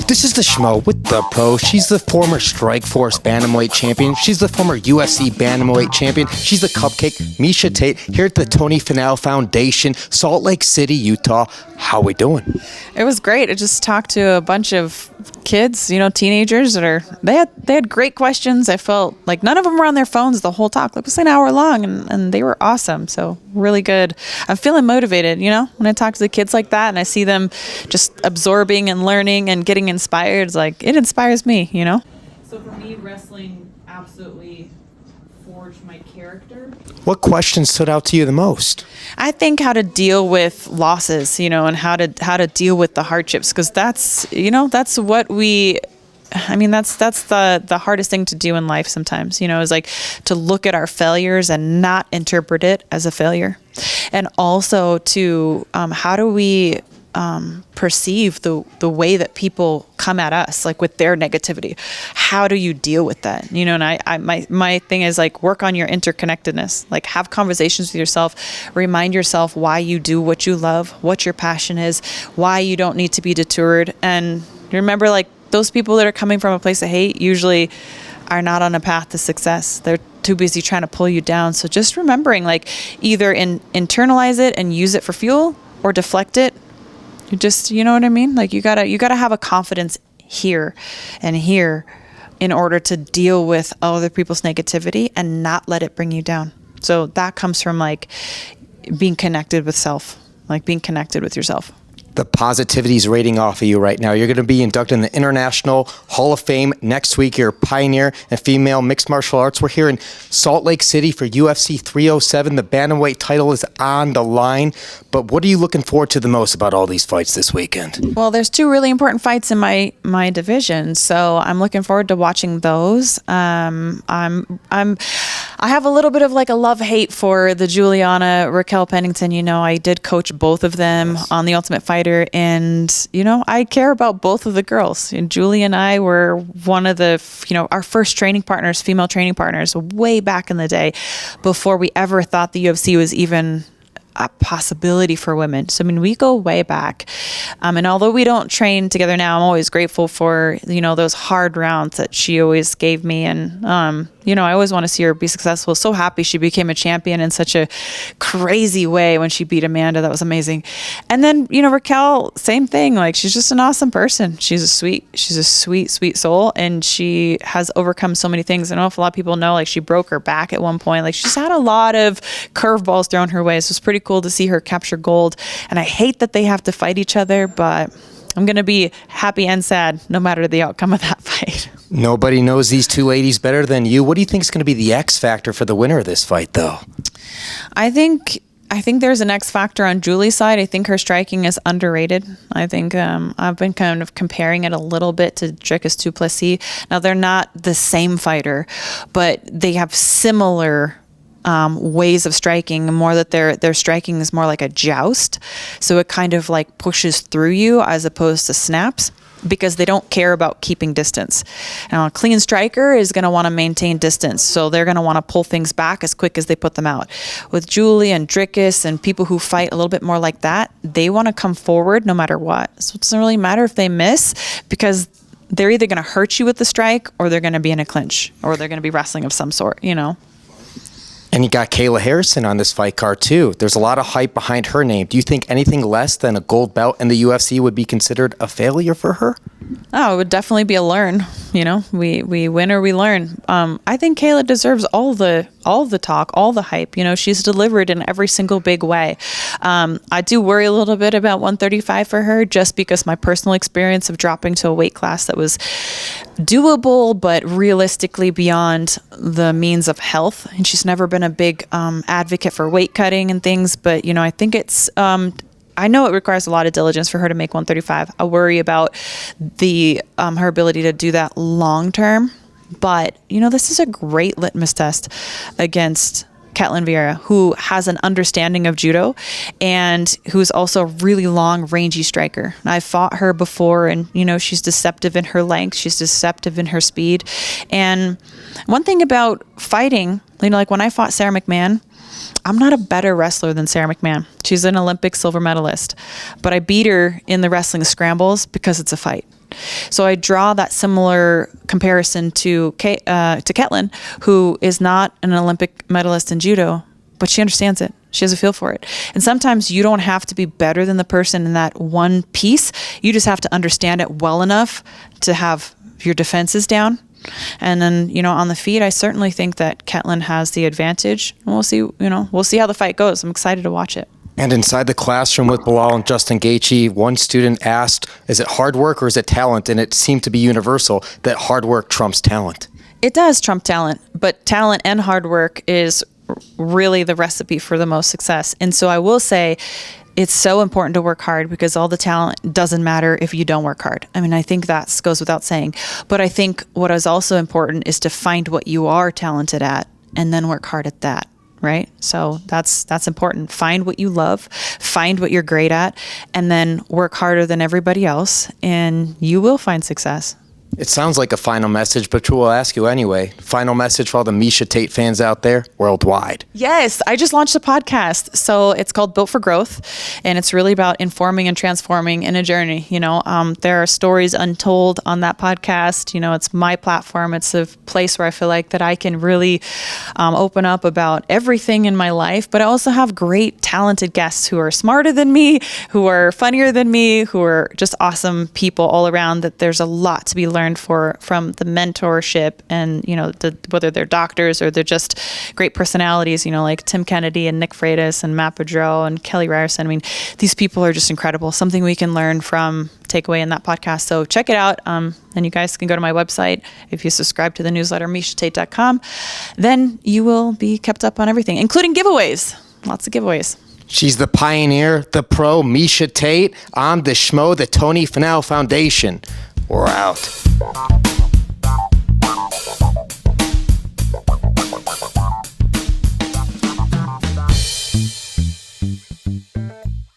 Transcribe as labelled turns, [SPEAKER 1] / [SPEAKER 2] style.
[SPEAKER 1] This is the Schmo with the Pro. She's the former Strikeforce Bantamweight champion. She's the former UFC Bantamweight champion. She's the Cupcake, Miesha Tate, here at the Tony Finau Foundation, Salt Lake City, Utah. How we doing?
[SPEAKER 2] It was great. I just talked to a bunch of kids, teenagers they had great questions. I felt like none of them were on their phones the whole talk. It was an hour long, and they were awesome. So really good. I'm feeling motivated, when I talk to the kids like that and I see them just absorbing and learning and getting inspired. It's like, it inspires me,
[SPEAKER 3] So for me, wrestling absolutely forged my character.
[SPEAKER 1] What questions stood out to you the most?
[SPEAKER 2] I think how to deal with losses, and how to deal with the hardships, because that's what that's the hardest thing to do in life sometimes, is like to look at our failures and not interpret it as a failure. And also to how do we perceive the way that people come at us, like with their negativity. How do you deal with that? And my thing is like work on your interconnectedness, like have conversations with yourself, remind yourself why you do what you love, what your passion is, why you don't need to be deterred. And remember, like those people that are coming from a place of hate usually are not on a path to success. They're too busy trying to pull you down. So just remembering, like either internalize it and use it for fuel or deflect it. You just, you know what I mean? Like you gotta have a confidence here and here in order to deal with other people's negativity and not let it bring you down. So that comes from like being connected with self, like being connected with yourself.
[SPEAKER 1] The positivity is radiating off of you right now. You're going to be inducted in the International Hall of Fame next week. You're a pioneer in female mixed martial arts. We're here in Salt Lake City for UFC 307. The Bantamweight title is on the line. But what are you looking forward to the most about all these fights this weekend?
[SPEAKER 2] Well, there's two really important fights in my division, so I'm looking forward to watching those. I have a little bit of like a love-hate for the Juliana Raquel Pennington. I did coach both of them on The Ultimate Fighter, and I care about both of the girls. And Julie and I were one of the our first training partners, female training partners, way back in the day, before we ever thought the UFC was even a possibility for women. So we go way back, and although we don't train together now, I'm always grateful for those hard rounds that she always gave me, and I always want to see her be successful. So happy she became a champion in such a crazy way when she beat Amanda. That was amazing. And then Raquel, same thing. Like she's just an awesome person. She's a sweet soul, and she has overcome so many things. I don't know if a lot of people know, like she broke her back at one point. Like she's had a lot of curveballs thrown her way. So it's pretty cool to see her capture gold. And I hate that they have to fight each other, but I'm going to be happy and sad no matter the outcome of that fight.
[SPEAKER 1] Nobody knows these two ladies better than you. What do you think is going to be the X factor for the winner of this fight, though?
[SPEAKER 2] I think there's an X factor on Julie's side. I think her striking is underrated. I think I've been kind of comparing it a little bit to Dricus Du Plessis. Now, they're not the same fighter, but they have similar ways of striking, more that their striking is more like a joust. So it kind of like pushes through you as opposed to snaps, because they don't care about keeping distance. Now, a clean striker is going to want to maintain distance, so they're going to want to pull things back as quick as they put them out. With Julie and Dricus and people who fight a little bit more like that, they want to come forward no matter what. So it doesn't really matter if they miss, because they're either going to hurt you with the strike, or they're going to be in a clinch, or they're going to be wrestling of some sort,
[SPEAKER 1] And you got Kayla Harrison on this fight card, too. There's a lot of hype behind her name. Do you think anything less than a gold belt in the UFC would be considered a failure for her?
[SPEAKER 2] Oh, it would definitely be a learn. We win or we learn. I think Kayla deserves all the talk, all the hype. She's delivered in every single big way. I do worry a little bit about 135 for her, just because my personal experience of dropping to a weight class that was doable, but realistically beyond the means of health. And she's never been a big advocate for weight cutting and things, but I think it's I know it requires a lot of diligence for her to make 135. I worry about her ability to do that long term, but this is a great litmus test against Ketlin Vieira, who has an understanding of judo and who's also a really long, rangy striker. I've fought her before, and she's deceptive in her length, she's deceptive in her speed. And one thing about fighting, like when I fought Sarah McMahon, I'm not a better wrestler than Sarah McMahon. She's an Olympic silver medalist, but I beat her in the wrestling scrambles because it's a fight. So I draw that similar comparison to Ketlin, who is not an Olympic medalist in judo, but she understands it. She has a feel for it. And sometimes you don't have to be better than the person in that one piece. You just have to understand it well enough to have your defenses down. And then, on the feet, I certainly think that Ketlin has the advantage. And we'll see how the fight goes. I'm excited to watch it.
[SPEAKER 1] And inside the classroom with Bilal and Justin Gaethje, one student asked, is it hard work or is it talent? And it seemed to be universal that hard work trumps talent.
[SPEAKER 2] It does trump talent, but talent and hard work is really the recipe for the most success. And so I will say it's so important to work hard, because all the talent doesn't matter if you don't work hard. I mean, I think that goes without saying. But I think what is also important is to find what you are talented at and then work hard at that. Right? So that's important. Find what you love, find what you're great at, and then work harder than everybody else, and you will find success.
[SPEAKER 1] It sounds like a final message, but we'll ask you anyway. Final message for all the Miesha Tate fans out there worldwide.
[SPEAKER 2] Yes, I just launched a podcast. So it's called Built for Growth, and it's really about informing and transforming in a journey. There are stories untold on that podcast. It's my platform. It's a place where I feel like that I can really open up about everything in my life, but I also have great, talented guests who are smarter than me, who are funnier than me, who are just awesome people all around, that there's a lot to be learned from the mentorship, and whether they're doctors or they're just great personalities, like Tim Kennedy and Nick Freitas and Matt Boudreau and Kelly Ryerson. I mean, these people are just incredible. Something we can learn from, take away in that podcast. So check it out. And you guys can go to my website. If you subscribe to the newsletter, mieshatate.com, then you will be kept up on everything, including giveaways. Lots of giveaways.
[SPEAKER 1] She's the pioneer, the pro, Miesha Tate. I'm the Schmo, the Tony Finau Foundation. We're out.